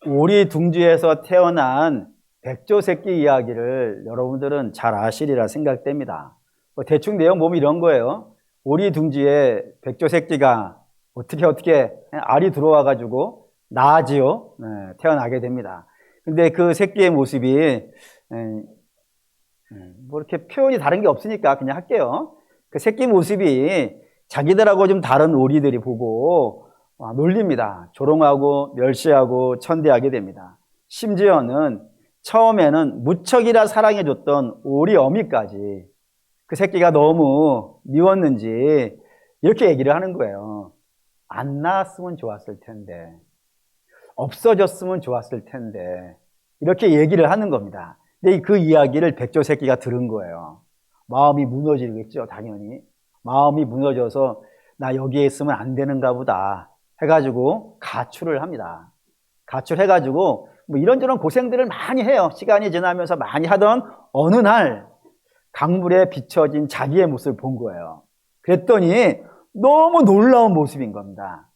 오리 둥지에서 태어난 백조 새끼 이야기를 여러분들은 잘 아시리라 생각됩니다. 대충 내용 보면 이런 거예요. 오리 둥지에 백조 새끼가 어떻게 알이 들어와가지고 낳아지요. 태어나게 됩니다. 근데 그 새끼의 모습이 뭐 이렇게 표현이 다른 게 없으니까 그냥 할게요. 그 새끼 모습이 자기들하고 좀 다른 오리들이 보고 놀립니다. 조롱하고 멸시하고 천대하게 됩니다. 심지어는 처음에는 무척이나 사랑해줬던 오리 어미까지 그 새끼가 너무 미웠는지 이렇게 얘기를 하는 거예요. 안 낳았으면 좋았을 텐데, 없어졌으면 좋았을 텐데, 이렇게 얘기를 하는 겁니다. 근데 그 이야기를 백조 새끼가 들은 거예요. 마음이 무너지겠죠, 당연히. 마음이 무너져서 나 여기에 있으면 안 되는가 보다 해가지고 가출을 합니다. 가출해가지고 뭐 이런저런 고생들을 많이 해요. 시간이 지나면서 많이 하던 어느 날 강물에 비춰진 자기의 모습을 본 거예요. 그랬더니 너무 놀라운 모습인 겁니다.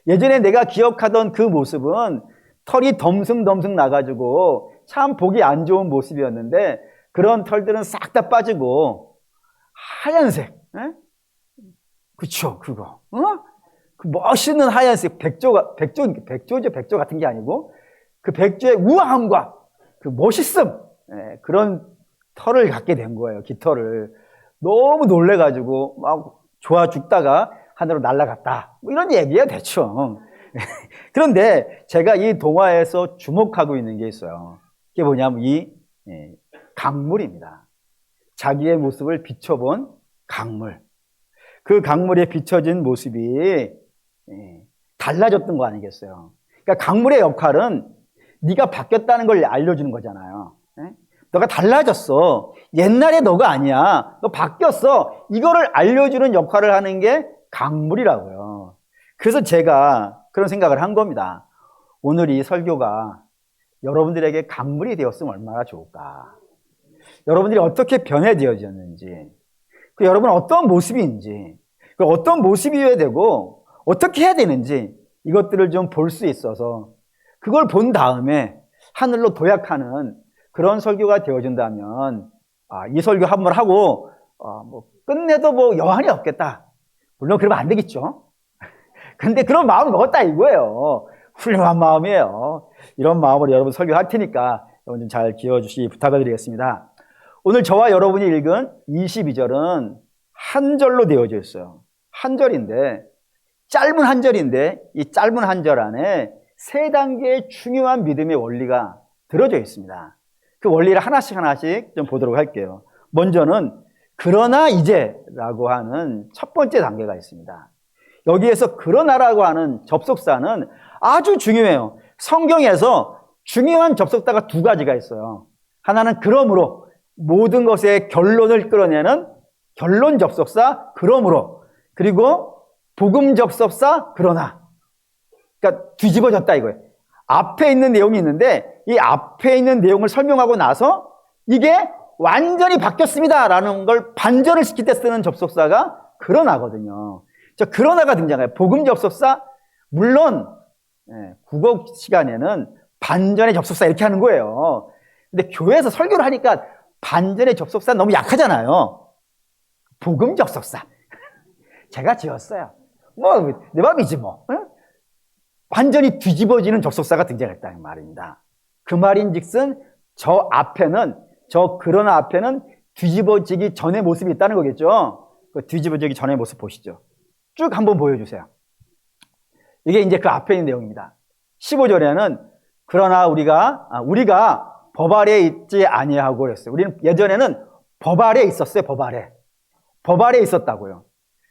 예전에 내가 기억하던 그 모습은 털이 덤승덤승 나가지고 참 보기 안 좋은 모습이었는데 그런 털들은 싹 다 빠지고 하얀색, 그쵸, 그거. 그 멋있는 하얀색 백조 같은 게 아니고 그 백조의 우아함과 그 멋있음, 그런 털을 갖게 된 거예요. 깃털을. 너무 놀래가지고 막 좋아 죽다가 하늘로 날아갔다. 뭐 이런 얘기예요, 대충. 그런데 제가 이 동화에서 주목하고 있는 게 있어요. 그게 뭐냐면 이 강물입니다. 자기의 모습을 비춰본 강물. 그 강물에 비춰진 모습이 달라졌던 거 아니겠어요? 그러니까 강물의 역할은 네가 바뀌었다는 걸 알려주는 거잖아요. 너가 달라졌어. 옛날에 너가 아니야. 너 바뀌었어. 이거를 알려주는 역할을 하는 게 강물이라고요. 그래서 제가 그런 생각을 한 겁니다. 오늘 이 설교가 여러분들에게 강물이 되었으면 얼마나 좋을까. 여러분들이 어떻게 변해되어졌는지, 그 여러분은 어떤 모습인지, 그 어떤 모습이어야 되고 어떻게 해야 되는지 이것들을 좀 볼 수 있어서 그걸 본 다음에 하늘로 도약하는 그런 설교가 되어준다면 이 설교 한 번 하고 뭐 끝내도 뭐 여한이 없겠다. 물론 그러면 안 되겠죠. 근데 그런 마음을 먹었다 이거예요. 훌륭한 마음이에요. 이런 마음으로 여러분 설교할 테니까 여러분 좀 잘 기어주시기 부탁을 드리겠습니다. 오늘 저와 여러분이 읽은 22절은 한 절로 되어져 있어요. 한 절인데, 짧은 한 절인데 이 짧은 한 절 안에 세 단계의 중요한 믿음의 원리가 들어져 있습니다. 그 원리를 하나씩 좀 보도록 할게요. 먼저는 그러나 이제라고 하는 첫 번째 단계가 있습니다. 여기에서 그러나라고 하는 접속사는 아주 중요해요. 성경에서 중요한 접속사가 두 가지가 있어요. 하나는 그러므로, 모든 것의 결론을 끌어내는 결론 접속사 그러므로, 그리고 복음 접속사 그러나. 그러니까 뒤집어졌다 이거예요. 앞에 있는 내용이 있는데 이 앞에 있는 내용을 설명하고 나서 이게 완전히 바뀌었습니다 라는 걸 반전을 시킬 때 쓰는 접속사가 그러나거든요. 저 그러나가 등장해요. 복음 접속사, 물론 국어 시간에는 반전의 접속사 이렇게 하는 거예요. 근데 교회에서 설교를 하니까 반전의 접속사 너무 약하잖아요. 복음 접속사 제가 지었어요. 뭐 내 맘이지 뭐. 완전히 뒤집어지는 접속사가 등장했다는 말입니다. 그 말인즉슨 저 그러나 앞에는 뒤집어지기 전의 모습이 있다는 거겠죠. 그 뒤집어지기 전의 모습 보시죠. 쭉 한번 보여주세요. 이게 이제 그 앞에 있는 내용입니다. 15절에는 그러나 우리가 법 아래에 있지 아니하고 그랬어요. 우리는 예전에는 법 아래에 있었어요. 법 아래에 있었다고요.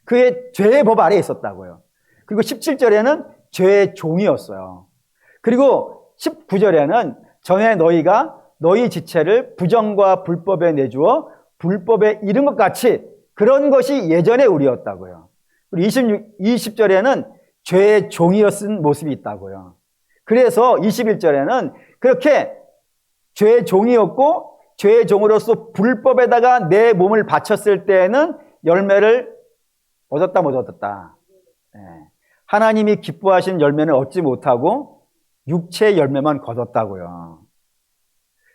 그의 죄의 법 아래에 있었다고요. 그리고 17절에는 죄의 종이었어요. 그리고 19절에는 전에 너희가 너희 지체를 부정과 불법에 내주어 불법에 이른 것 같이 그런 것이 예전에 우리였다고요. 그리고 20절에는 죄의 종이었은 모습이 있다고요. 그래서 21절에는 그렇게 죄의 종이었고 죄의 종으로서 불법에다가 내 몸을 바쳤을 때에는 열매를 얻었다 못 얻었다. 하나님이 기뻐하신 열매는 얻지 못하고 육체의 열매만 거뒀다고요.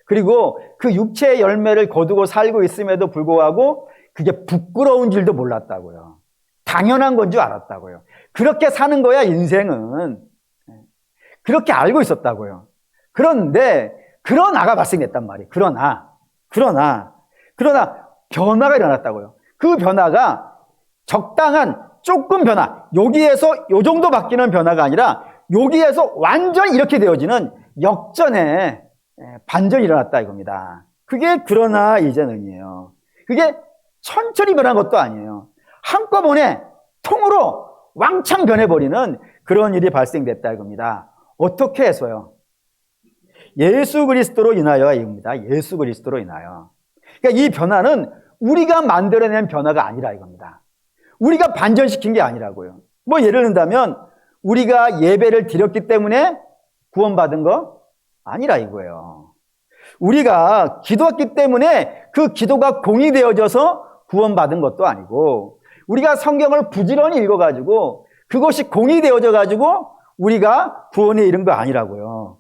그리고 그 육체의 열매를 거두고 살고 있음에도 불구하고 그게 부끄러운 줄도 몰랐다고요. 당연한 건 줄 알았다고요. 그렇게 사는 거야, 인생은. 그렇게 알고 있었다고요. 그런데 그러나가 발생했단 말이에요. 그러나 변화가 일어났다고요. 그 변화가 적당한 조금 변화, 여기에서 요 정도 바뀌는 변화가 아니라 여기에서 완전히 이렇게 되어지는 역전의 반전이 일어났다 이겁니다. 그게 그러나 이제는이에요. 그게 천천히 변한 것도 아니에요. 한꺼번에 통으로 왕창 변해버리는 그런 일이 발생됐다 이겁니다. 어떻게 해서요? 예수 그리스도로 인하여 이겁니다. 예수 그리스도로 인하여. 그러니까 이 변화는 우리가 만들어낸 변화가 아니라 이겁니다. 우리가 반전시킨 게 아니라고요. 뭐 예를 든다면 우리가 예배를 드렸기 때문에 구원받은 거 아니라 이거예요. 우리가 기도했기 때문에 그 기도가 공이 되어져서 구원받은 것도 아니고, 우리가 성경을 부지런히 읽어가지고 그것이 공이 되어져 가지고 우리가 구원에 이른 거 아니라고요.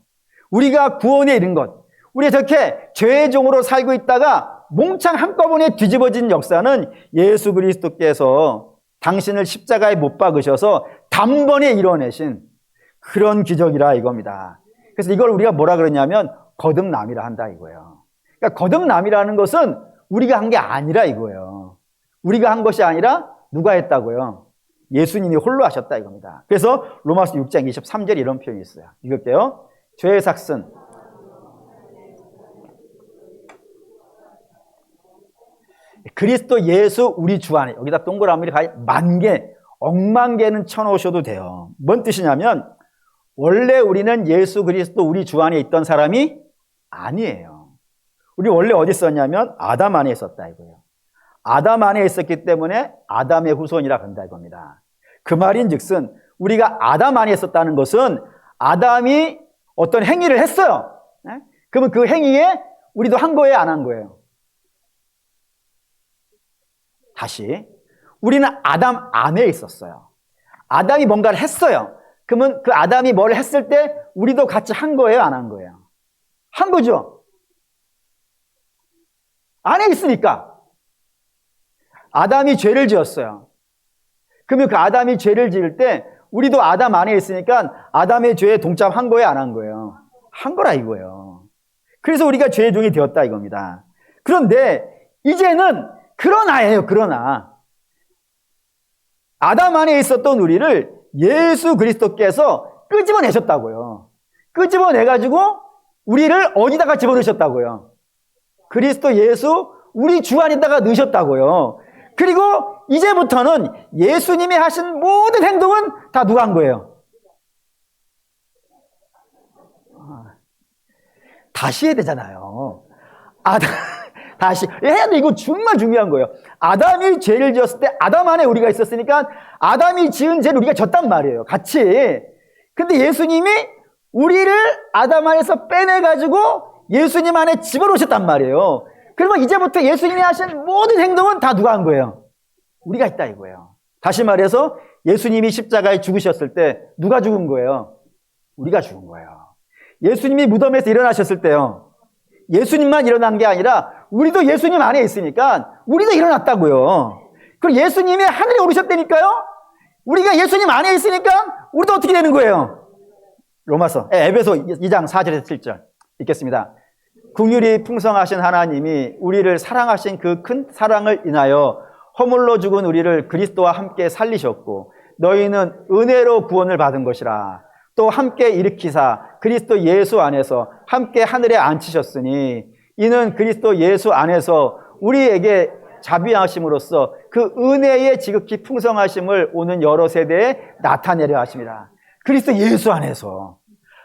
우리가 구원에 이른 것, 우리가 저렇게 죄의 종으로 살고 있다가 몽창 한꺼번에 뒤집어진 역사는 예수 그리스도께서 당신을 십자가에 못 박으셔서 단번에 이뤄내신 그런 기적이라 이겁니다. 그래서 이걸 우리가 뭐라 그러냐면 거듭남이라 한다 이거예요. 그러니까 거듭남이라는 것은 우리가 한 게 아니라 이거예요. 우리가 한 것이 아니라 누가 했다고요? 예수님이 홀로 하셨다 이겁니다. 그래서 로마서 6장 23절에 이런 표현이 있어요. 읽을게요. 죄의 삭슨, 그리스도 예수 우리 주 안에, 여기다 동그라미를 만 개, 억만 개는 쳐놓으셔도 돼요. 뭔 뜻이냐면 원래 우리는 예수 그리스도 우리 주 안에 있던 사람이 아니에요. 우리 원래 어디 있었냐면 아담 안에 있었다 이거예요. 아담 안에 있었기 때문에 아담의 후손이라 한다 이겁니다. 그 말인즉슨 우리가 아담 안에 있었다는 것은 아담이 어떤 행위를 했어요. 그러면 그 행위에 우리도 한 거예요, 안 한 거예요? 다시, 우리는 아담 안에 있었어요. 아담이 뭔가를 했어요. 그러면 그 아담이 뭘 했을 때 우리도 같이 한 거예요, 안 한 거예요? 한 거죠. 안에 있으니까. 아담이 죄를 지었어요. 그러면 그 아담이 죄를 지을 때 우리도 아담 안에 있으니까 아담의 죄에 동참한 거예요, 안 한 거예요? 한 거라 이거예요. 그래서 우리가 죄의 종이 되었다 이겁니다. 그런데 이제는 그러나예요. 그러나 아담 안에 있었던 우리를 예수 그리스도께서 끄집어내셨다고요. 끄집어내가지고 우리를 어디다가 집어넣으셨다고요? 그리스도 예수 우리 주 안에다가 넣으셨다고요. 그리고 이제부터는 예수님이 하신 모든 행동은 다 누가 한 거예요? 다시 해야 되잖아요. 다시 해야 돼. 이거 정말 중요한 거예요. 아담이 죄를 지었을 때 아담 안에 우리가 있었으니까 아담이 지은 죄를 우리가 졌단 말이에요. 같이. 근데 예수님이 우리를 아담 안에서 빼내가지고 예수님 안에 집어넣으셨단 말이에요. 그러면 이제부터 예수님이 하신 모든 행동은 다 누가 한 거예요? 우리가 했다 이거예요. 다시 말해서 예수님이 십자가에 죽으셨을 때 누가 죽은 거예요? 우리가 죽은 거예요. 예수님이 무덤에서 일어나셨을 때요, 예수님만 일어난 게 아니라 우리도 예수님 안에 있으니까 우리도 일어났다고요. 그럼 예수님이 하늘에 오르셨다니까요. 우리가 예수님 안에 있으니까 우리도 어떻게 되는 거예요? 로마서 에베소 2장 4절에서 7절 읽겠습니다. 긍휼이 풍성하신 하나님이 우리를 사랑하신 그 큰 사랑을 인하여 허물로 죽은 우리를 그리스도와 함께 살리셨고 너희는 은혜로 구원을 받은 것이라. 또 함께 일으키사 그리스도 예수 안에서 함께 하늘에 앉히셨으니 이는 그리스도 예수 안에서 우리에게 자비하심으로써 그 은혜의 지극히 풍성하심을 오는 여러 세대에 나타내려 하십니다. 그리스도 예수 안에서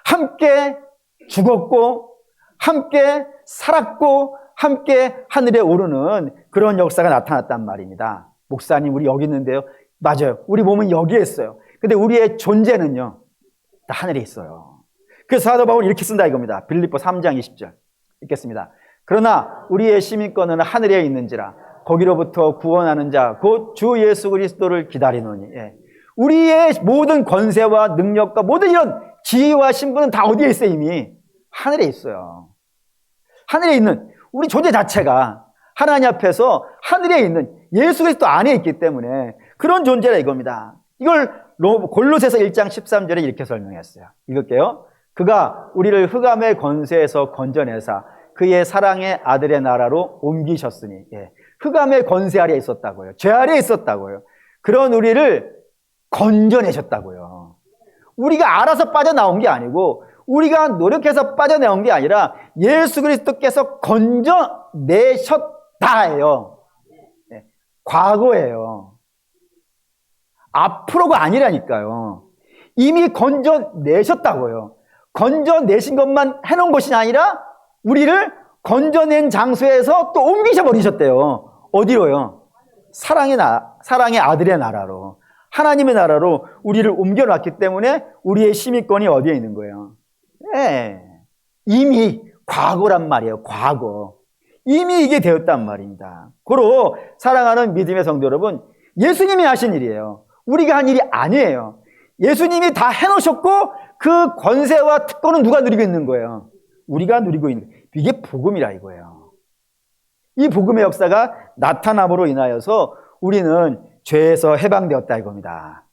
함께 죽었고 함께 살았고 함께 하늘에 오르는 그런 역사가 나타났단 말입니다. 목사님 우리 여기 있는데요. 맞아요. 우리 몸은 여기에 있어요. 근데 우리의 존재는요 하늘에 있어요. 그래서 사도 바울은 이렇게 쓴다 이겁니다. 빌립보 3장 20절 읽겠습니다. 그러나 우리의 시민권은 하늘에 있는지라 거기로부터 구원하는 자 곧 주 예수 그리스도를 기다리노니. 우리의 모든 권세와 능력과 모든 이런 지위와 신분은 다 어디에 있어요? 이미 하늘에 있어요. 하늘에 있는 우리 존재 자체가 하나님 앞에서 하늘에 있는 예수 그리스도 안에 있기 때문에 그런 존재라 이겁니다. 이걸 골로새서 1장 13절에 이렇게 설명했어요. 읽을게요. 그가 우리를 흑암의 권세에서 건져내사 그의 사랑의 아들의 나라로 옮기셨으니, 예, 흑암의 권세 아래에 있었다고요. 죄 아래에 있었다고요. 그런 우리를 건져내셨다고요. 우리가 알아서 빠져나온 게 아니고 우리가 노력해서 빠져나온 게 아니라 예수 그리스도께서 건져내셨다예요. 예, 과거예요. 앞으로가 아니라니까요. 이미 건져내셨다고요. 건져내신 것만 해놓은 것이 아니라 우리를 건져낸 장소에서 또 옮기셔 버리셨대요. 어디로요? 사랑의 아들의 나라로, 하나님의 나라로 우리를 옮겨놨기 때문에 우리의 심의권이 어디에 있는 거예요? 네. 이미 과거란 말이에요. 과거. 이미 이게 되었단 말입니다. 고로 사랑하는 믿음의 성도 여러분, 예수님이 하신 일이에요. 우리가 한 일이 아니에요. 예수님이 다 해놓으셨고 그 권세와 특권은 누가 누리고 있는 거예요? 우리가 누리고 있는 거예요. 이게 복음이라 이거예요. 이 복음의 역사가 나타남으로 인하여서 우리는 죄에서 해방되었다 이겁니다.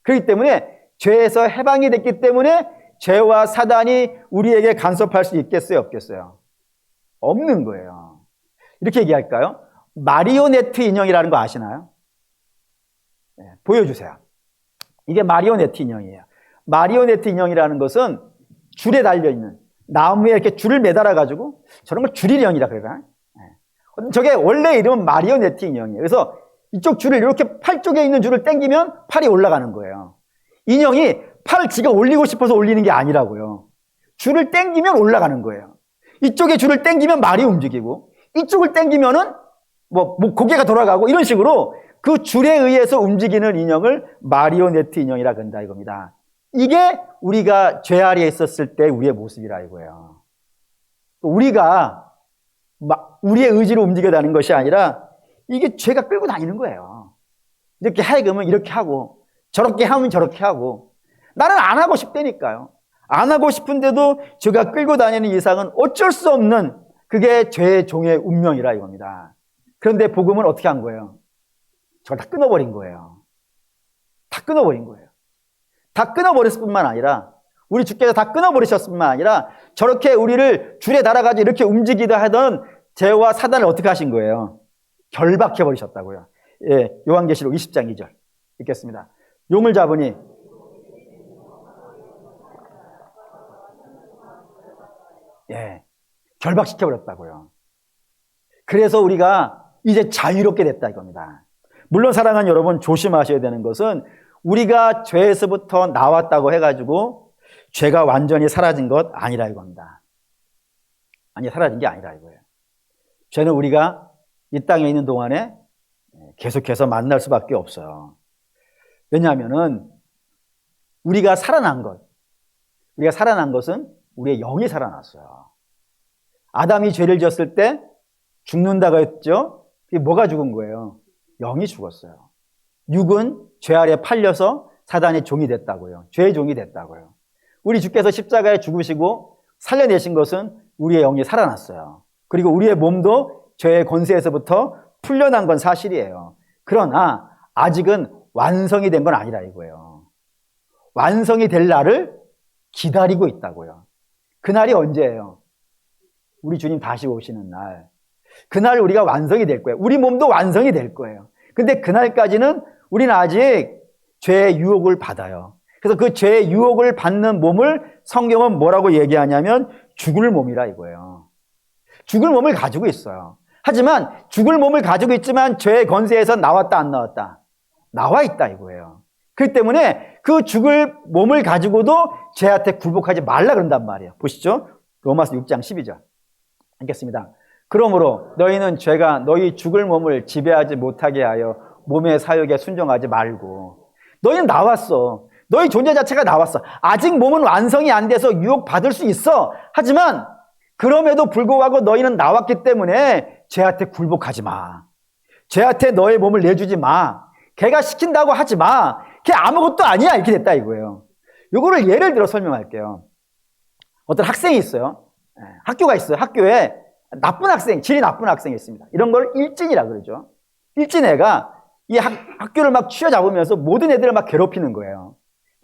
그렇기 때문에 죄에서 해방이 됐기 때문에 죄와 사단이 우리에게 간섭할 수 있겠어요? 없겠어요? 없는 거예요. 이렇게 얘기할까요? 마리오네트 인형이라는 거 아시나요? 네, 보여주세요. 이게 마리오네트 인형이에요. 마리오네트 인형이라는 것은 줄에 달려있는 나무에 이렇게 줄을 매달아가지고 저런 걸 줄인형이라 그러나? 네. 저게 원래 이름은 마리오네트 인형이에요. 그래서 이쪽 줄을 이렇게 팔 쪽에 있는 줄을 당기면 팔이 올라가는 거예요. 인형이 팔을 지가 올리고 싶어서 올리는 게 아니라고요. 줄을 당기면 올라가는 거예요. 이쪽에 줄을 당기면 말이 움직이고 이쪽을 당기면은 뭐 고개가 돌아가고 이런 식으로 그 줄에 의해서 움직이는 인형을 마리오네트 인형이라 그런다 이겁니다. 이게 우리가 죄 아래에 있었을 때 우리의 모습이라 이거예요. 우리가 우리의 의지로 움직여다니는 것이 아니라 이게 죄가 끌고 다니는 거예요. 이렇게 하면 이렇게 하고 저렇게 하면 저렇게 하고 나는 안 하고 싶다니까요. 안 하고 싶은데도 죄가 끌고 다니는 이상은 어쩔 수 없는 그게 죄의 종의 운명이라 이겁니다. 그런데 복음은 어떻게 한 거예요? 저걸 다 끊어버린 거예요. 다 끊어버린 거예요. 다 끊어버렸을 뿐만 아니라 우리 주께서 다 끊어버리셨을 뿐만 아니라 저렇게 우리를 줄에 달아가지고 이렇게 움직이다 하던 죄와 사단을 어떻게 하신 거예요? 결박해버리셨다고요. 예, 요한계시록 20장 2절 읽겠습니다. 용을 잡으니 예, 결박시켜버렸다고요. 그래서 우리가 이제 자유롭게 됐다 이겁니다. 물론 사랑하는 여러분, 조심하셔야 되는 것은 우리가 죄에서부터 나왔다고 해가지고 죄가 완전히 사라진 것 아니라 이겁니다. 아니, 사라진 게 아니라 이거예요. 죄는 우리가 이 땅에 있는 동안에 계속해서 만날 수밖에 없어요. 왜냐하면은 우리가 살아난 것은 우리의 영이 살아났어요. 아담이 죄를 지었을 때 죽는다고 했죠. 그게 뭐가 죽은 거예요? 영이 죽었어요. 육은 죄 아래 팔려서 사단의 종이 됐다고요. 죄의 종이 됐다고요. 우리 주께서 십자가에 죽으시고 살려내신 것은 우리의 영이 살아났어요. 그리고 우리의 몸도 죄의 권세에서부터 풀려난 건 사실이에요. 그러나 아직은 완성이 된 건 아니라 이거예요. 완성이 될 날을 기다리고 있다고요. 그날이 언제예요? 우리 주님 다시 오시는 날. 그날 우리가 완성이 될 거예요. 우리 몸도 완성이 될 거예요. 근데 그날까지는 우리는 아직 죄의 유혹을 받아요. 그래서 그 죄의 유혹을 받는 몸을 성경은 뭐라고 얘기하냐면 죽을 몸이라 이거예요. 죽을 몸을 가지고 있어요. 하지만 죽을 몸을 가지고 있지만 죄의 권세에서 나왔다 안 나왔다? 나와 있다 이거예요. 그렇기 때문에 그 죽을 몸을 가지고도 죄한테 굴복하지 말라 그런단 말이에요. 보시죠. 로마서 6장 12절 읽겠습니다. 그러므로 너희는 죄가 너희 죽을 몸을 지배하지 못하게 하여 몸의 사욕에 순종하지 말고. 너희는 나왔어. 너희 존재 자체가 나왔어. 아직 몸은 완성이 안 돼서 유혹받을 수 있어. 하지만 그럼에도 불구하고 너희는 나왔기 때문에 죄한테 굴복하지 마. 죄한테 너의 몸을 내주지 마. 걔가 시킨다고 하지 마. 걔 아무것도 아니야. 이렇게 됐다 이거예요. 요거를 예를 들어 설명할게요. 어떤 학생이 있어요. 학교가 있어요. 학교에 나쁜 학생, 질이 나쁜 학생이 있습니다. 이런 걸 일진이라 그러죠. 일진 애가 이 학교를 막 쥐어잡으면서 모든 애들을 막 괴롭히는 거예요.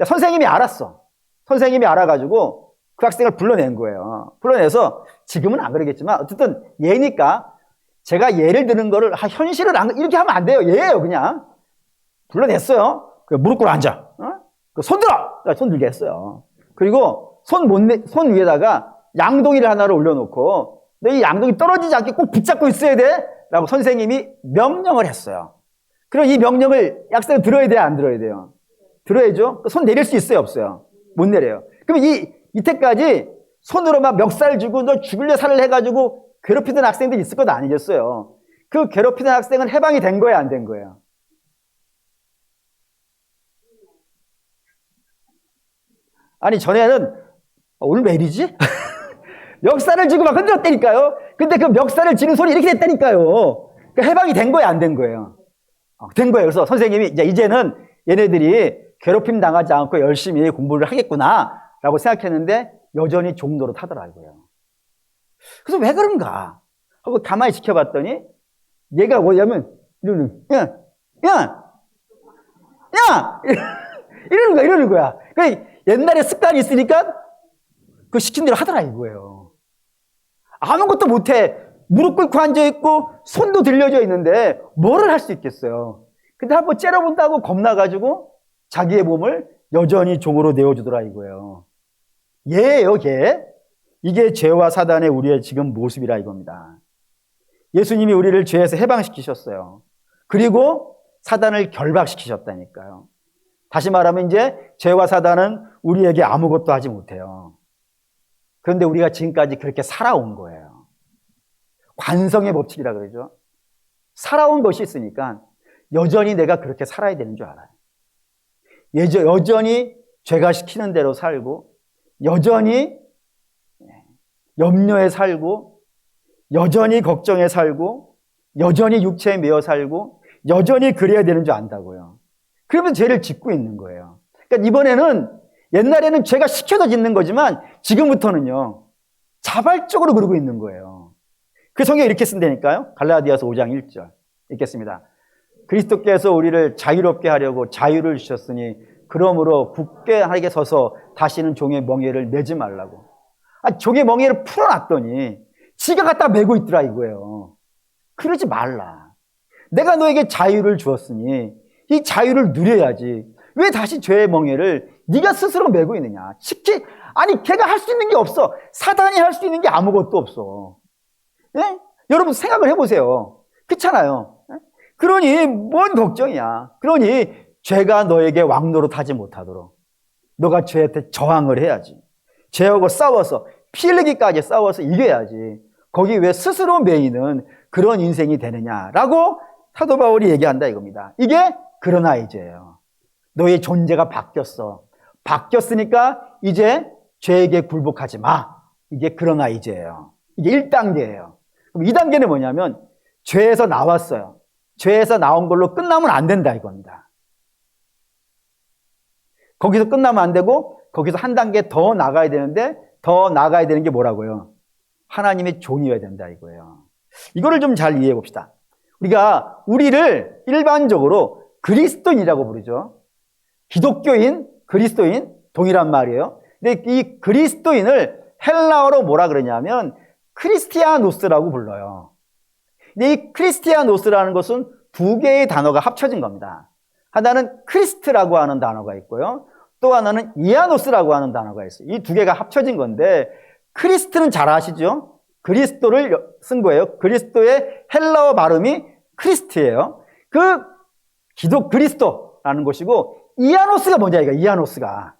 선생님이 알았어. 선생님이 알아가지고 그 학생을 불러낸 거예요. 불러내서 지금은 안 그러겠지만 어쨌든 얘니까 제가 예를 드는 거를 현실을 이렇게 하면 안 돼요. 얘예요, 그냥. 불러냈어요. 무릎 꿇어 앉아. 손 들어! 손 들게 했어요. 그리고 손 위에다가 양동이를 하나를 올려놓고 너 이 양동이 떨어지지 않게 꼭 붙잡고 있어야 돼? 라고 선생님이 명령을 했어요. 그럼 이 명령을 학생은 들어야 돼요? 안 들어야 돼요? 들어야죠. 손 내릴 수 있어요? 없어요? 못 내려요. 그럼 이때까지 손으로 막 멱살 주고 너 죽을래 살을 해가지고 괴롭히던 학생들이 있을 것 아니겠어요? 그 괴롭히던 학생은 해방이 된 거예요? 안 된 거예요? 아니, 전에는 오늘 왜 이리지? 멱살을 쥐고 막 흔들었다니까요. 근데 그 멱살을 쥐는 손이 이렇게 됐다니까요. 그러니까 해방이 된 거예요? 안 된 거예요? 된 거예요. 그래서 선생님이 이제는 얘네들이 괴롭힘 당하지 않고 열심히 공부를 하겠구나 라고 생각했는데 여전히 종로로 타더라고요. 그래서 왜 그런가 하고 가만히 지켜봤더니 얘가 뭐냐면 이러는 이러는 거야. 그러니까 옛날에 습관이 있으니까 그 시킨 대로 하더라 이거예요. 아무것도 못해. 무릎 꿇고 앉아있고 손도 들려져 있는데 뭐를 할 수 있겠어요. 근데 한번 째려본다고 겁나가지고 자기의 몸을 여전히 종으로 내어주더라 이거예요. 얘예요, 걔. 이게 죄와 사단의 우리의 지금 모습이라 이겁니다. 예수님이 우리를 죄에서 해방시키셨어요. 그리고 사단을 결박시키셨다니까요. 다시 말하면 이제 죄와 사단은 우리에게 아무것도 하지 못해요. 그런데 우리가 지금까지 그렇게 살아온 거예요. 관성의 법칙이라 그러죠. 살아온 것이 있으니까 여전히 내가 그렇게 살아야 되는 줄 알아요. 여전히 죄가 시키는 대로 살고 여전히 염려에 살고 여전히 걱정에 살고 여전히 육체에 매여 살고 여전히 그래야 되는 줄 안다고요. 그러면 죄를 짓고 있는 거예요. 그러니까 이번에는 옛날에는 죄가 시켜서 짓는 거지만 지금부터는요 자발적으로 그러고 있는 거예요. 그 성경에 이렇게 쓴다니까요. 갈라디아서 5장 1절 읽겠습니다. 그리스도께서 우리를 자유롭게 하려고 자유를 주셨으니 그러므로 굳게 하게 서서 다시는 종의 멍에를 매지 말라고. 종의 멍에를 풀어놨더니 지가 갖다 매고 있더라 이거예요. 그러지 말라. 내가 너에게 자유를 주었으니 이 자유를 누려야지. 왜 다시 죄의 멍에를 네가 스스로 매고 있느냐. 아니 걔가 할 수 있는 게 없어. 사단이 할 수 있는 게 아무것도 없어. 예? 여러분 생각을 해보세요. 그렇잖아요. 예? 그러니 뭔 걱정이야. 그러니 죄가 너에게 왕노릇하지 못하도록 너가 죄한테 저항을 해야지. 죄하고 싸워서 피 흘리기까지 싸워서 이겨야지. 거기 왜 스스로 매이는 그런 인생이 되느냐라고 사도 바울이 얘기한다 이겁니다. 이게 그러나 이제예요. 너의 존재가 바뀌었어. 바뀌었으니까 이제 죄에게 굴복하지 마. 이게 그러나 이제예요. 이게 1단계예요. 그럼 2단계는 뭐냐면 죄에서 나왔어요. 죄에서 나온 걸로 끝나면 안 된다 이겁니다. 거기서 끝나면 안 되고 거기서 한 단계 더 나가야 되는데 더 나가야 되는 게 뭐라고요? 하나님의 종이어야 된다 이거예요. 이거를 좀 잘 이해해 봅시다. 우리를 일반적으로 그리스도인이라고 부르죠. 기독교인, 그리스도인 동일한 말이에요. 근데 이 그리스도인을 헬라어로 뭐라 그러냐면 크리스티아노스라고 불러요. 근데 이 크리스티아노스라는 것은 두 개의 단어가 합쳐진 겁니다. 하나는 크리스트라고 하는 단어가 있고요. 또 하나는 이아노스라고 하는 단어가 있어요. 이 두 개가 합쳐진 건데 크리스트는 잘 아시죠? 그리스도를 쓴 거예요. 그리스도의 헬라어 발음이 크리스트예요. 그 그리스도라는 것이고 이아노스가 뭐냐 이거 이아노스가.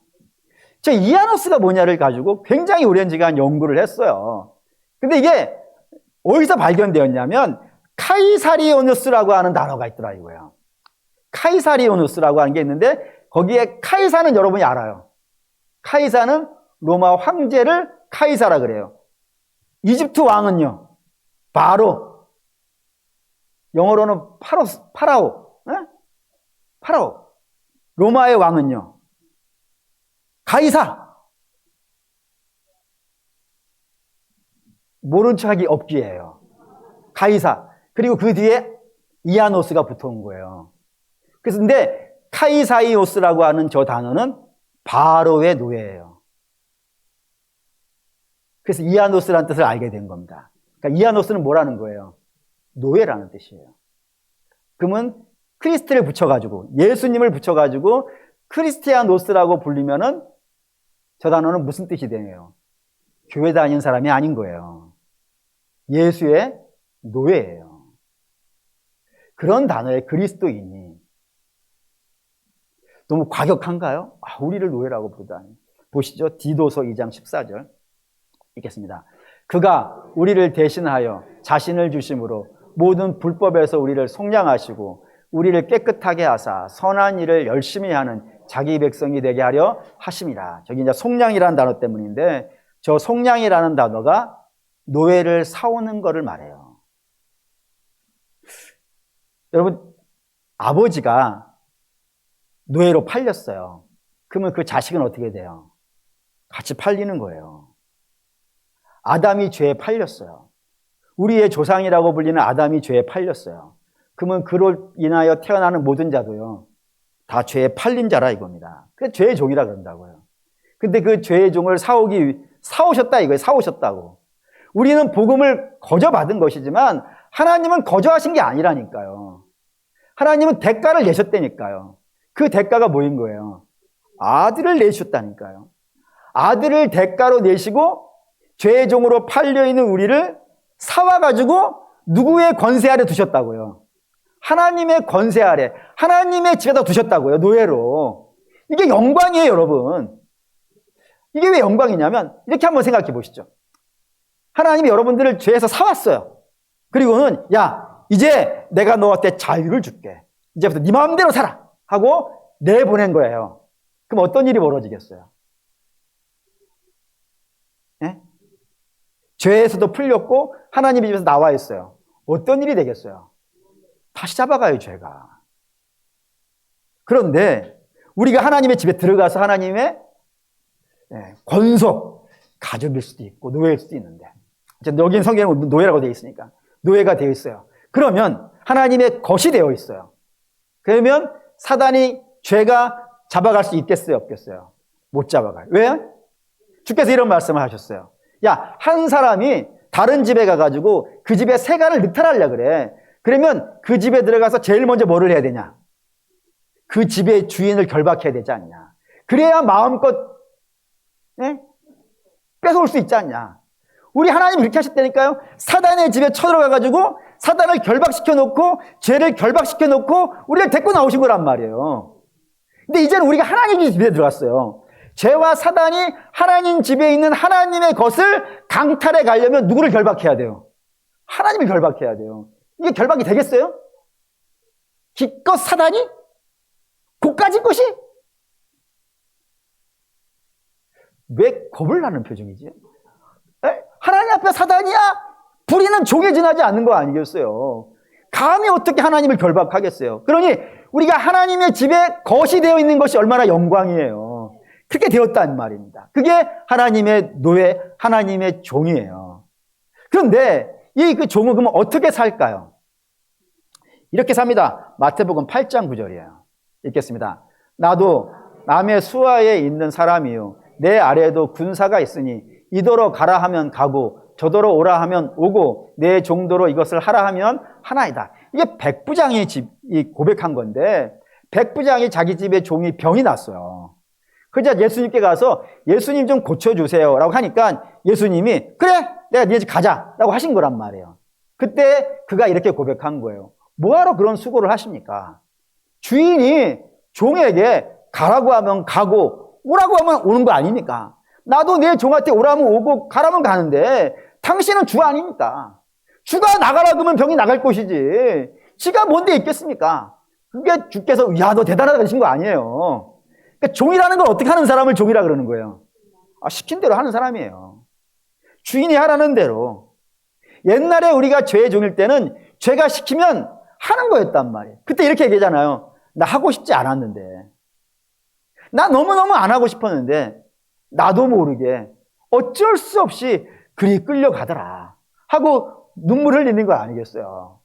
저 이아노스가 뭐냐를 가지고 굉장히 오랜 시간 연구를 했어요. 근데 이게 어디서 발견되었냐면 카이사리오누스라고 하는 단어가 있더라 이거예요. 카이사리오누스라고 하는 게 있는데 거기에 카이사는 여러분이 알아요. 카이사는 로마 황제를 카이사라 그래요. 이집트 왕은요 바로 영어로는 파라오. 로마의 왕은요 가이사. 모른 척하기 없기예요. 가이사. 그리고 그 뒤에 이아노스가 붙어온 거예요. 그래서 근데 카이사이오스라고 하는 저 단어는 바로의 노예예요. 그래서 이아노스라는 뜻을 알게 된 겁니다. 그러니까 이아노스는 뭐라는 거예요? 노예라는 뜻이에요. 그러면 크리스트를 붙여가지고 예수님을 붙여가지고 크리스티아노스라고 불리면은 저 단어는 무슨 뜻이 되네요? 교회 다니는 사람이 아닌 거예요. 예수의 노예예요. 그런 단어에 그리스도인이 너무 과격한가요? 우리를 노예라고 부르다니. 보시죠. 디도서 2장 14절 읽겠습니다. 그가 우리를 대신하여 자신을 주심으로 모든 불법에서 우리를 속량하시고 우리를 깨끗하게 하사 선한 일을 열심히 하는 자기 백성이 되게 하려 하심이라. 저기 이제 속량이라는 단어 때문인데 저 속량이라는 단어가 노예를 사오는 거를 말해요. 여러분, 아버지가 노예로 팔렸어요. 그러면 그 자식은 어떻게 돼요? 같이 팔리는 거예요. 아담이 죄에 팔렸어요. 우리의 조상이라고 불리는 아담이 죄에 팔렸어요. 그러면 그로 인하여 태어나는 모든 자도요, 다 죄에 팔린 자라 이겁니다. 그래서 죄의 종이라 그런다고요. 근데 그 죄의 종을 사오셨다 이거예요. 사오셨다고. 우리는 복음을 거저받은 것이지만 하나님은 거저하신 게 아니라니까요. 하나님은 대가를 내셨다니까요. 그 대가가 뭐인 거예요? 아들을 내주셨다니까요. 아들을 대가로 내시고 죄의 종으로 팔려있는 우리를 사와가지고 누구의 권세 아래 두셨다고요? 하나님의 권세 아래, 하나님의 집에다 두셨다고요, 노예로. 이게 영광이에요, 여러분. 이게 왜 영광이냐면 이렇게 한번 생각해 보시죠. 하나님이 여러분들을 죄에서 사왔어요. 그리고는 야, 이제 내가 너한테 자유를 줄게. 이제부터 네 마음대로 살아 하고 내보낸 거예요. 그럼 어떤 일이 벌어지겠어요? 네? 죄에서도 풀렸고 하나님의 집에서 나와 있어요. 어떤 일이 되겠어요? 다시 잡아가요, 죄가. 그런데 우리가 하나님의 집에 들어가서 하나님의 권속, 가족일 수도 있고 노예일 수도 있는데 여긴 성경에 노예라고 되어 있으니까 노예가 되어 있어요. 그러면 하나님의 것이 되어 있어요. 그러면 사단이 죄가 잡아갈 수 있겠어요, 없겠어요? 못 잡아가요. 왜? 주께서 이런 말씀을 하셨어요. 야, 한 사람이 다른 집에 가가지고 그 집에 세간을 늑탈하려고 그래. 그러면 그 집에 들어가서 제일 먼저 뭐를 해야 되냐? 그 집의 주인을 결박해야 되지 않냐? 그래야 마음껏 뺏어올 수 있지 않냐? 우리 하나님이 이렇게 하셨다니까요. 사단의 집에 쳐들어가가지고 사단을 결박시켜 놓고 죄를 결박시켜 놓고 우리를 데리고 나오신 거란 말이에요. 근데 이제는 우리가 하나님 집에 들어갔어요. 죄와 사단이 하나님 집에 있는 하나님의 것을 강탈해 가려면 누구를 결박해야 돼요? 하나님을 결박해야 돼요. 이게 결박이 되겠어요? 기껏 사단이? 고까지 것이? 왜 겁을 나는 표정이지? 하나님 앞에 사단이야? 불의는 종에 지나지 않는 거 아니겠어요? 감히 어떻게 하나님을 결박하겠어요? 그러니 우리가 하나님의 집에 것이 되어 있는 것이 얼마나 영광이에요. 그렇게 되었다는 말입니다. 그게 하나님의 노예, 하나님의 종이에요. 그런데 이 그 종은 그러면 어떻게 살까요? 이렇게 삽니다. 마태복음 8장 9절이에요. 읽겠습니다. 나도 남의 수하에 있는 사람이요 내 아래에도 군사가 있으니 이도로 가라 하면 가고 저도로 오라 하면 오고 내 종도로 이것을 하라 하면 하나이다. 이게 백부장이 고백한 건데 백부장이 자기 집에 종이 병이 났어요. 그러자 예수님께 가서 예수님 좀 고쳐주세요 라고 하니까 예수님이 그래 내가 네 집 가자 라고 하신 거란 말이에요. 그때 그가 이렇게 고백한 거예요. 뭐하러 그런 수고를 하십니까? 주인이 종에게 가라고 하면 가고 오라고 하면 오는 거 아닙니까? 나도 내 종한테 오라면 오고 가라면 가는데 당신은 주 아닙니까? 주가 나가라 그러면 병이 나갈 것이지 지가 뭔데 있겠습니까? 그게 주께서 야 너 대단하다 그러신 거 아니에요. 그러니까 종이라는 건 어떻게 하는 사람을 종이라 그러는 거예요? 시킨 대로 하는 사람이에요. 주인이 하라는 대로. 옛날에 우리가 죄의 종일 때는 죄가 시키면 하는 거였단 말이에요. 그때 이렇게 얘기하잖아요. 나 하고 싶지 않았는데 나 너무너무 안 하고 싶었는데 나도 모르게 어쩔 수 없이 그리 끌려가더라 하고 눈물을 흘리는 거 아니겠어요?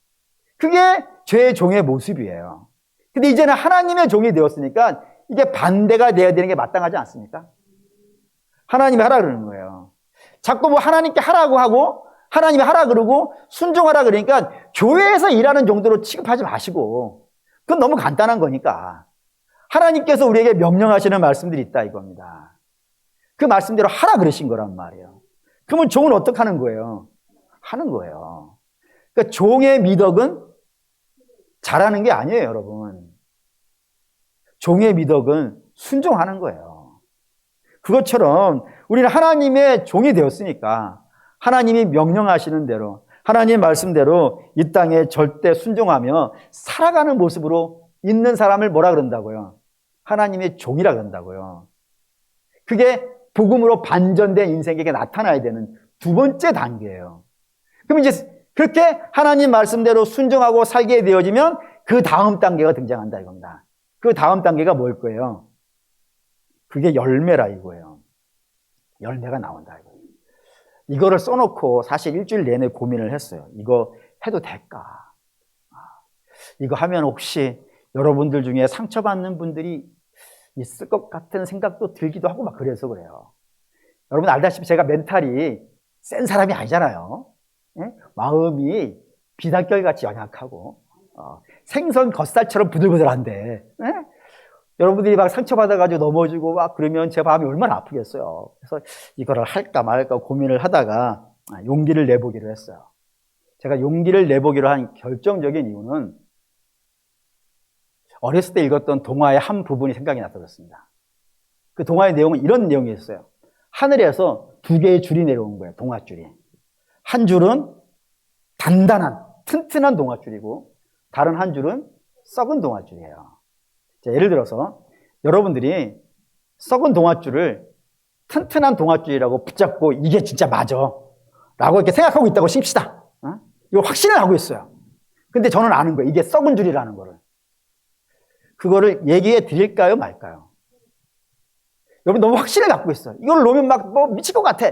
그게 죄의 종의 모습이에요. 근데 이제는 하나님의 종이 되었으니까 이게 반대가 돼야 되는 게 마땅하지 않습니까? 하나님이 하라 그러는 거예요. 자꾸 뭐 하나님께 하라고 하고 하나님이 하라 그러고 순종하라 그러니까 교회에서 일하는 정도로 취급하지 마시고, 그건 너무 간단한 거니까 하나님께서 우리에게 명령하시는 말씀들이 있다 이겁니다. 그 말씀대로 하라 그러신 거란 말이에요. 그러면 종은 어떻게 하는 거예요? 하는 거예요. 그러니까 종의 미덕은 잘하는 게 아니에요, 여러분. 종의 미덕은 순종하는 거예요. 그것처럼 우리는 하나님의 종이 되었으니까 하나님이 명령하시는 대로, 하나님 말씀대로 이 땅에 절대 순종하며 살아가는 모습으로 있는 사람을 뭐라 그런다고요? 하나님의 종이라 그런다고요. 그게 복음으로 반전된 인생에게 나타나야 되는 두 번째 단계예요. 그럼 이제 그렇게 하나님 말씀대로 순종하고 살게 되어지면 그 다음 단계가 등장한다 이겁니다. 그 다음 단계가 뭘 거예요? 그게 열매라 이거예요. 열매가 나온다 이거예요. 이거를 써놓고 사실 일주일 내내 고민을 했어요. 이거 해도 될까? 이거 하면 혹시 여러분들 중에 상처받는 분들이 있을 것 같은 생각도 들기도 하고 막 그래서 그래요. 여러분 알다시피 제가 멘탈이 센 사람이 아니잖아요. 예? 마음이 비단결같이 연약하고 생선 겉살처럼 부들부들한데, 예? 여러분들이 막 상처받아가지고 넘어지고 막 그러면 제 마음이 얼마나 아프겠어요. 그래서 이거를 할까 말까 고민을 하다가 용기를 내보기로 했어요. 제가 용기를 내보기로 한 결정적인 이유는 어렸을 때 읽었던 동화의 한 부분이 생각이 나서 그렇습니다. 그 동화의 내용은 이런 내용이었어요. 하늘에서 두 개의 줄이 내려온 거예요. 동화줄이. 한 줄은 단단한 튼튼한 동화줄이고 다른 한 줄은 썩은 동화줄이에요. 자, 예를 들어서 여러분들이 썩은 동화줄을 튼튼한 동화줄이라고 붙잡고 이게 진짜 맞아 라고 이렇게 생각하고 있다고 칩시다. 이거 확신을 하고 있어요. 근데 저는 아는 거예요. 이게 썩은 줄이라는 거를. 그거를 얘기해 드릴까요 말까요? 여러분 너무 확신을 갖고 있어요. 이걸 놓으면 막 뭐 미칠 것 같아.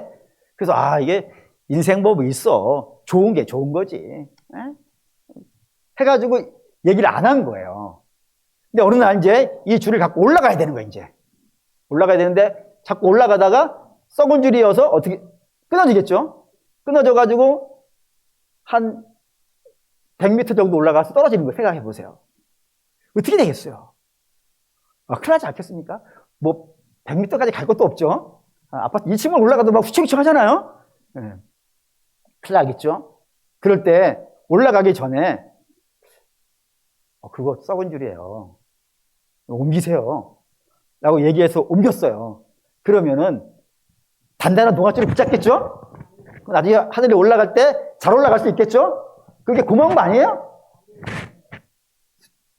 그래서 이게 인생 뭐 있어. 좋은 게 좋은 거지. 해가지고 얘기를 안 한 거예요. 근데 어느 날 이제 이 줄을 갖고 올라가야 되는 거예요, 이제. 올라가야 되는데 자꾸 올라가다가 썩은 줄이어서 어떻게 끊어지겠죠? 끊어져가지고 한 100m 정도 올라가서 떨어지는 거예요. 생각해 보세요. 어떻게 되겠어요? 큰일 나지 않겠습니까? 뭐 100m까지 갈 것도 없죠. 아파트 2층을 올라가도 막 휘청휘청 하잖아요. 네. 큰일 나겠죠? 그럴 때 올라가기 전에 그거 썩은 줄이에요. 옮기세요. 라고 얘기해서 옮겼어요. 그러면은 단단한 동아줄을 붙잡겠죠? 나중에 하늘에 올라갈 때 잘 올라갈 수 있겠죠? 그게 고마운 거 아니에요?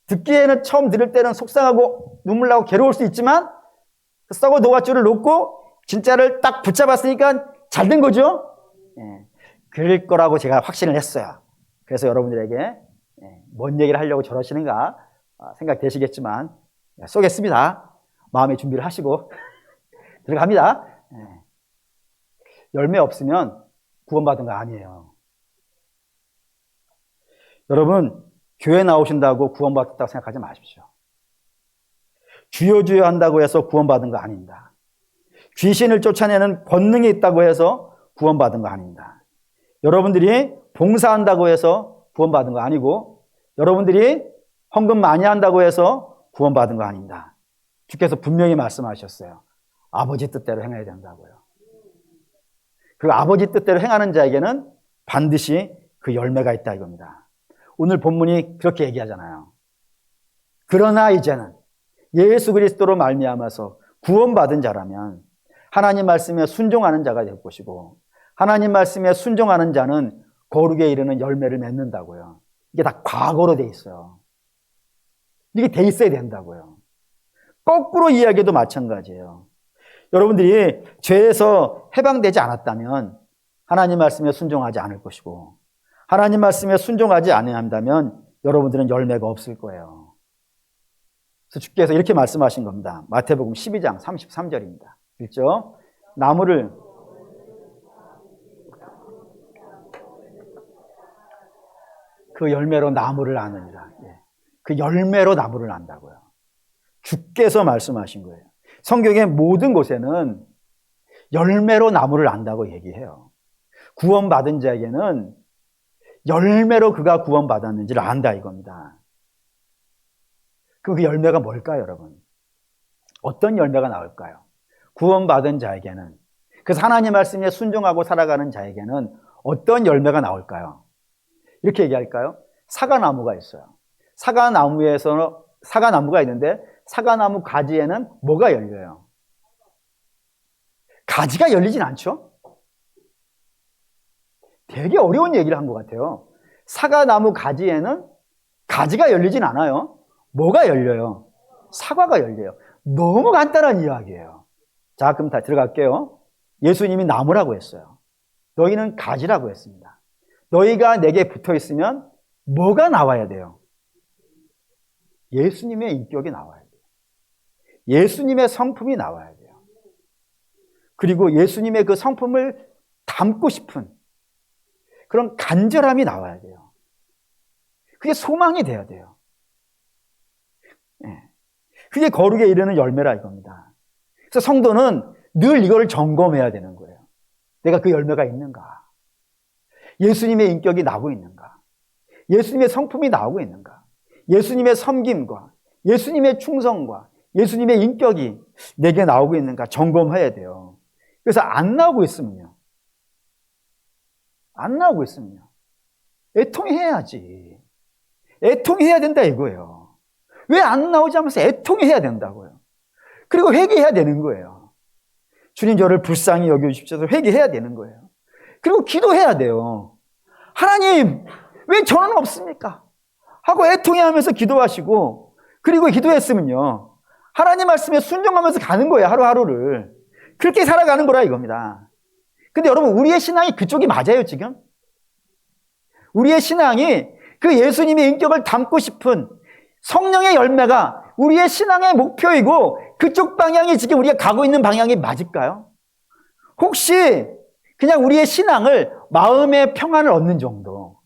듣기에는 처음 들을 때는 속상하고 눈물 나고 괴로울 수 있지만 썩은 동아줄을 놓고 진짜를 딱 붙잡았으니까 잘 된 거죠? 예, 그럴 거라고 제가 확신을 했어요. 그래서 여러분들에게 뭔 얘기를 하려고 저러시는가 생각되시겠지만 쏘겠습니다. 마음의 준비를 하시고 들어갑니다. 열매 없으면 구원받은 거 아니에요. 여러분 교회 나오신다고 구원받았다고 생각하지 마십시오. 주여 주여 한다고 해서 구원받은 거 아닙니다. 귀신을 쫓아내는 권능이 있다고 해서 구원받은 거 아닙니다. 여러분들이 봉사한다고 해서 구원받은 거 아니고 여러분들이 헌금 많이 한다고 해서 구원받은 거 아닙니다. 주께서 분명히 말씀하셨어요. 아버지 뜻대로 행해야 된다고요. 그 아버지 뜻대로 행하는 자에게는 반드시 그 열매가 있다 이겁니다. 오늘 본문이 그렇게 얘기하잖아요. 그러나 이제는 예수 그리스도로 말미암아서 구원받은 자라면 하나님 말씀에 순종하는 자가 될 것이고 하나님 말씀에 순종하는 자는 거룩에 이르는 열매를 맺는다고요. 이게 다 과거로 돼 있어요. 이게 돼 있어야 된다고요. 거꾸로 이야기도 마찬가지예요. 여러분들이 죄에서 해방되지 않았다면 하나님 말씀에 순종하지 않을 것이고 하나님 말씀에 순종하지 않는다면 여러분들은 열매가 없을 거예요. 그래서 주께서 이렇게 말씀하신 겁니다. 마태복음 12장 33절입니다. 읽죠? 나무를 그 열매로 나무를 아느니라. 그 열매로 나무를 안다고요. 주께서 말씀하신 거예요. 성경의 모든 곳에는 열매로 나무를 안다고 얘기해요. 구원받은 자에게는 열매로 그가 구원받았는지를 안다 이겁니다. 그 열매가 뭘까요, 여러분? 어떤 열매가 나올까요? 구원받은 자에게는, 그래서 하나님 말씀에 순종하고 살아가는 자에게는 어떤 열매가 나올까요? 이렇게 얘기할까요? 사과나무가 있어요. 사과나무가 있는데 사과나무 가지에는 뭐가 열려요? 가지가 열리진 않죠? 되게 어려운 얘기를 한 것 같아요. 사과나무 가지에는 가지가 열리진 않아요. 뭐가 열려요? 사과가 열려요. 너무 간단한 이야기예요. 자, 그럼 다 들어갈게요. 예수님이 나무라고 했어요. 너희는 가지라고 했습니다. 너희가 내게 붙어 있으면 뭐가 나와야 돼요? 예수님의 인격이 나와야 돼요. 예수님의 성품이 나와야 돼요. 그리고 예수님의 그 성품을 담고 싶은 그런 간절함이 나와야 돼요. 그게 소망이 돼야 돼요. 그게 거룩에 이르는 열매라 이겁니다. 그래서 성도는 늘 이거를 점검해야 되는 거예요. 내가 그 열매가 있는가? 예수님의 인격이 나오고 있는가? 예수님의 성품이 나오고 있는가? 예수님의 섬김과 예수님의 충성과 예수님의 인격이 내게 나오고 있는가 점검해야 돼요. 그래서 안 나오고 있으면요. 애통해야지. 애통해야 된다 이거예요. 왜 안 나오지 하면서 애통해야 된다고요. 그리고 회개해야 되는 거예요. 주님 저를 불쌍히 여겨주십시오. 회개해야 되는 거예요. 그리고 기도해야 돼요. 하나님 왜 저는 없습니까? 하고 애통해하면서 기도하시고, 그리고 기도했으면요 하나님 말씀에 순종하면서 가는 거예요. 하루하루를 그렇게 살아가는 거라 이겁니다. 근데 여러분 우리의 신앙이 그쪽이 맞아요 지금? 우리의 신앙이 그 예수님의 인격을 담고 싶은 성령의 열매가 우리의 신앙의 목표이고 그쪽 방향이 지금 우리가 가고 있는 방향이 맞을까요? 혹시 그냥 우리의 신앙을 마음의 평안을 얻는 정도,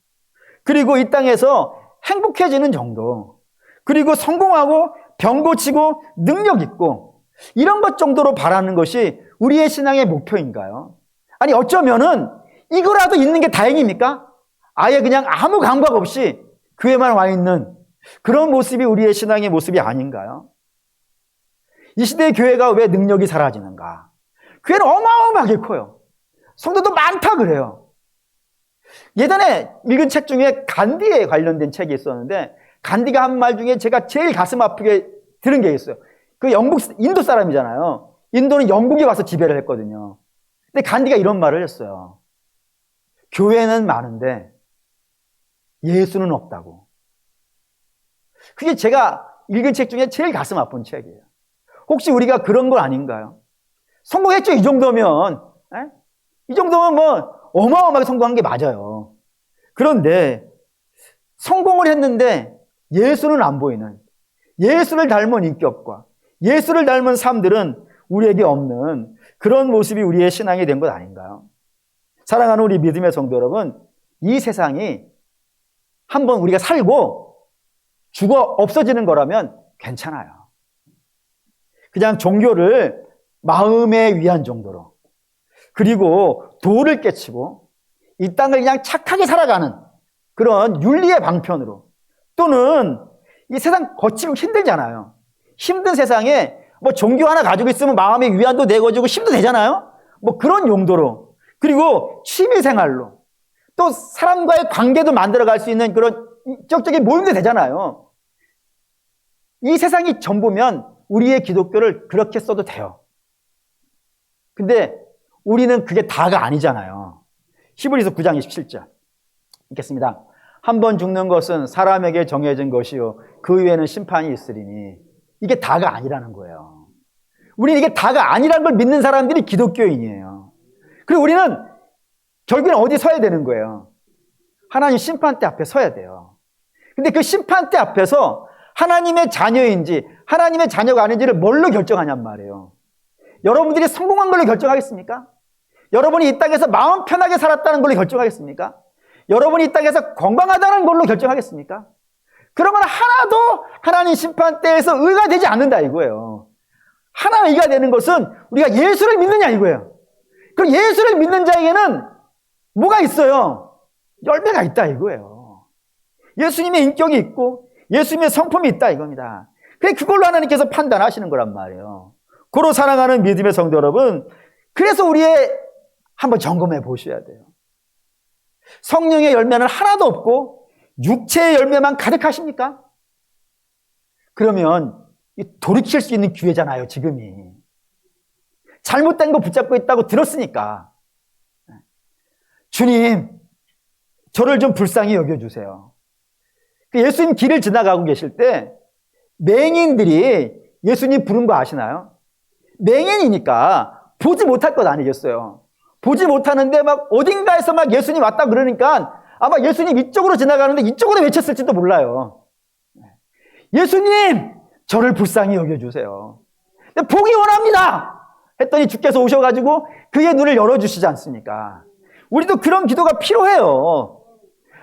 그리고 이 땅에서 행복해지는 정도, 그리고 성공하고 병 고치고 능력 있고 이런 것 정도로 바라는 것이 우리의 신앙의 목표인가요? 아니 어쩌면은 이거라도 있는 게 다행입니까? 아예 그냥 아무 감각 없이 교회만 와 있는 그런 모습이 우리의 신앙의 모습이 아닌가요? 이 시대의 교회가 왜 능력이 사라지는가? 교회는 어마어마하게 커요. 성도도 많다 그래요. 예전에 읽은 책 중에 간디에 관련된 책이 있었는데, 간디가 한 말 중에 제가 제일 가슴 아프게 들은 게 있어요. 그 인도 사람이잖아요. 인도는 영국에 와서 지배를 했거든요. 근데 간디가 이런 말을 했어요. 교회는 많은데 예수는 없다고. 그게 제가 읽은 책 중에 제일 가슴 아픈 책이에요. 혹시 우리가 그런 건 아닌가요? 성공했죠, 이 정도면. 이 정도면 뭐 어마어마하게 성공한 게 맞아요. 그런데 성공을 했는데 예수는 안 보이는, 예수를 닮은 인격과 예수를 닮은 삶들은 우리에게 없는 그런 모습이 우리의 신앙이 된 것 아닌가요? 사랑하는 우리 믿음의 성도 여러분, 이 세상이 한번 우리가 살고 죽어 없어지는 거라면 괜찮아요. 그냥 종교를 마음에 위한 정도로, 그리고 도를 깨치고 이 땅을 그냥 착하게 살아가는 그런 윤리의 방편으로, 또는 이 세상 거치고 힘들잖아요. 힘든 세상에 뭐 종교 하나 가지고 있으면 마음의 위안도 내고지고 힘도 되잖아요. 뭐 그런 용도로, 그리고 취미생활로, 또 사람과의 관계도 만들어갈 수 있는 그런 인격적인 모임도 되잖아요. 이 세상이 전부면 우리의 기독교를 그렇게 써도 돼요. 근데 우리는 그게 다가 아니잖아요. 히브리서 9장 27절 읽겠습니다. 한 번 죽는 것은 사람에게 정해진 것이요 그 위에는 심판이 있으리니. 이게 다가 아니라는 거예요. 우리는 이게 다가 아니라는 걸 믿는 사람들이 기독교인이에요. 그리고 우리는 결국엔 어디 서야 되는 거예요? 하나님 심판대 앞에 서야 돼요. 근데 그 심판대 앞에서 하나님의 자녀인지 하나님의 자녀가 아닌지를 뭘로 결정하냔 말이에요. 여러분들이 성공한 걸로 결정하겠습니까? 여러분이 이 땅에서 마음 편하게 살았다는 걸로 결정하겠습니까? 여러분이 이 땅에서 건강하다는 걸로 결정하겠습니까? 그런 건 하나도 하나님 심판대에서 의가 되지 않는다 이거예요. 하나 의가 되는 것은 우리가 예수를 믿느냐 이거예요. 그럼 예수를 믿는 자에게는 뭐가 있어요? 열매가 있다 이거예요. 예수님의 인격이 있고 예수님의 성품이 있다 이겁니다. 그걸로 하나님께서 판단하시는 거란 말이에요. 고로 사랑하는 믿음의 성도 여러분, 그래서 우리의 한번 점검해 보셔야 돼요. 성령의 열매는 하나도 없고 육체의 열매만 가득하십니까? 그러면 돌이킬 수 있는 기회잖아요, 지금이. 잘못된 거 붙잡고 있다고 들었으니까. 주님, 저를 좀 불쌍히 여겨주세요. 예수님 길을 지나가고 계실 때 맹인들이 예수님 부른 거 아시나요? 맹인이니까 보지 못할 것 아니겠어요? 보지 못하는데 막 어딘가에서 막 예수님 왔다 그러니까 아마 예수님 이쪽으로 지나가는데 이쪽으로 외쳤을지도 몰라요. 예수님, 저를 불쌍히 여겨주세요. 보기 원합니다. 했더니 주께서 오셔가지고 그의 눈을 열어주시지 않습니까? 우리도 그런 기도가 필요해요.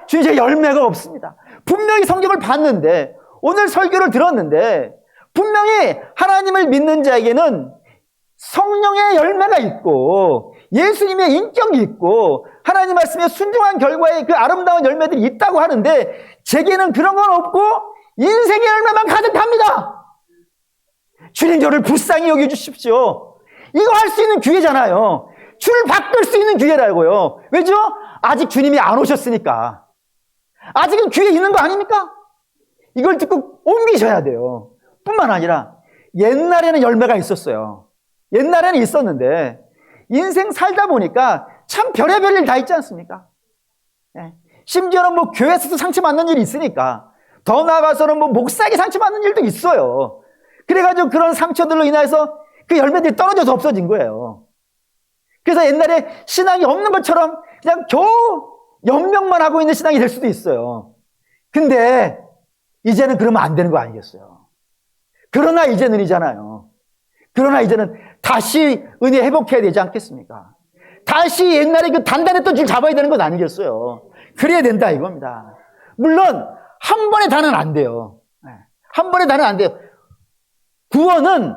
주님, 제 열매가 없습니다. 분명히 성경을 봤는데, 오늘 설교를 들었는데, 분명히 하나님을 믿는 자에게는 성령의 열매가 있고, 예수님의 인격이 있고, 하나님 말씀에 순종한 결과에 그 아름다운 열매들이 있다고 하는데, 제게는 그런 건 없고, 인생의 열매만 가득합니다. 주님, 저를 불쌍히 여겨주십시오. 이거 할 수 있는 기회잖아요. 주를 바꿀 수 있는 기회라고요. 왜죠? 아직 주님이 안 오셨으니까. 아직은 기회 있는 거 아닙니까? 이걸 듣고 옮기셔야 돼요. 뿐만 아니라 옛날에는 열매가 있었어요. 옛날에는 있었는데 인생 살다 보니까 참 별의별 일 다 있지 않습니까? 심지어는 뭐 교회에서도 상처받는 일이 있으니까 더 나아가서는 뭐 목사에게 상처받는 일도 있어요. 그래가지고 그런 상처들로 인해서 그 열매들이 떨어져서 없어진 거예요. 그래서 옛날에 신앙이 없는 것처럼 그냥 겨우 연명만 하고 있는 신앙이 될 수도 있어요. 근데 이제는 그러면 안 되는 거 아니겠어요? 그러나 이제는이잖아요. 그러나 이제는 다시 은혜 회복해야 되지 않겠습니까? 다시 옛날에 그 단단했던 줄 잡아야 되는 건 아니겠어요? 그래야 된다 이겁니다. 물론 한 번에 다는 안 돼요. 한 번에 다는 안 돼요. 구원은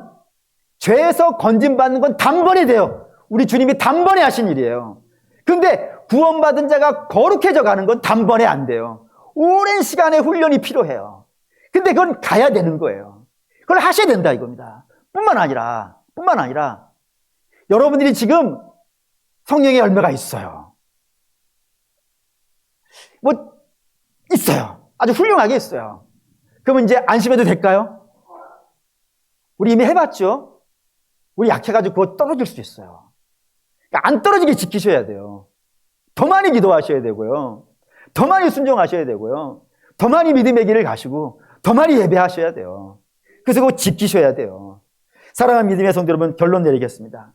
죄에서 건진받는 건 단번에 돼요. 우리 주님이 단번에 하신 일이에요. 근데 구원받은 자가 거룩해져 가는 건 단번에 안 돼요. 오랜 시간의 훈련이 필요해요. 근데 그건 가야 되는 거예요. 그걸 하셔야 된다 이겁니다. 뿐만 아니라 여러분들이 지금 성령의 열매가 있어요. 뭐 있어요. 아주 훌륭하게 있어요. 그러면 이제 안심해도 될까요? 우리 이미 해봤죠? 우리 약해가지고 그거 떨어질 수 있어요. 그러니까 안 떨어지게 지키셔야 돼요. 더 많이 기도하셔야 되고요. 더 많이 순종하셔야 되고요. 더 많이 믿음의 길을 가시고 더 많이 예배하셔야 돼요. 그래서 그거 지키셔야 돼요. 사랑하는 믿음의 성도 여러분, 결론 내리겠습니다.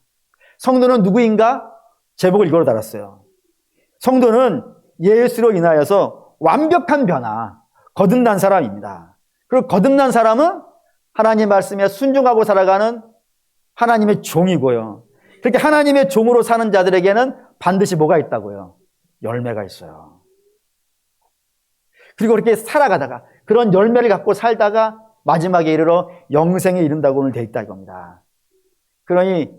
성도는 누구인가? 제목을 이걸로 달았어요. 성도는 예수로 인하여서 완벽한 변화, 거듭난 사람입니다. 그리고 거듭난 사람은 하나님 말씀에 순종하고 살아가는 하나님의 종이고요. 그렇게 하나님의 종으로 사는 자들에게는 반드시 뭐가 있다고요? 열매가 있어요. 그리고 그렇게 살아가다가 그런 열매를 갖고 살다가 마지막에 이르러 영생에 이른다고 오늘 돼 있다 이겁니다. 그러니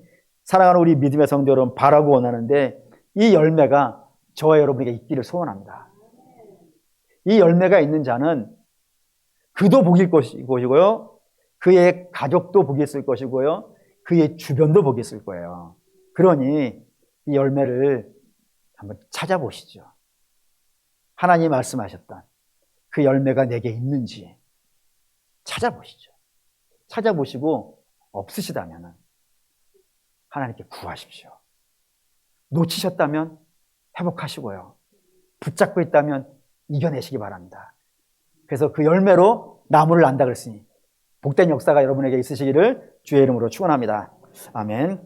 사랑하는 우리 믿음의 성도 여러분, 바라고 원하는데 이 열매가 저와 여러분에게 있기를 소원합니다. 이 열매가 있는 자는 그도 복일 것이고요, 그의 가족도 복이 있을 것이고요, 그의 주변도 복이 있을 거예요. 그러니 이 열매를 한번 찾아보시죠. 하나님이 말씀하셨던 그 열매가 내게 있는지 찾아보시죠. 찾아보시고 없으시다면 하나님께 구하십시오. 놓치셨다면 회복하시고요. 붙잡고 있다면 이겨내시기 바랍니다. 그래서 그 열매로 나무를 난다 그랬으니 복된 역사가 여러분에게 있으시기를 주의 이름으로 축원합니다. 아멘.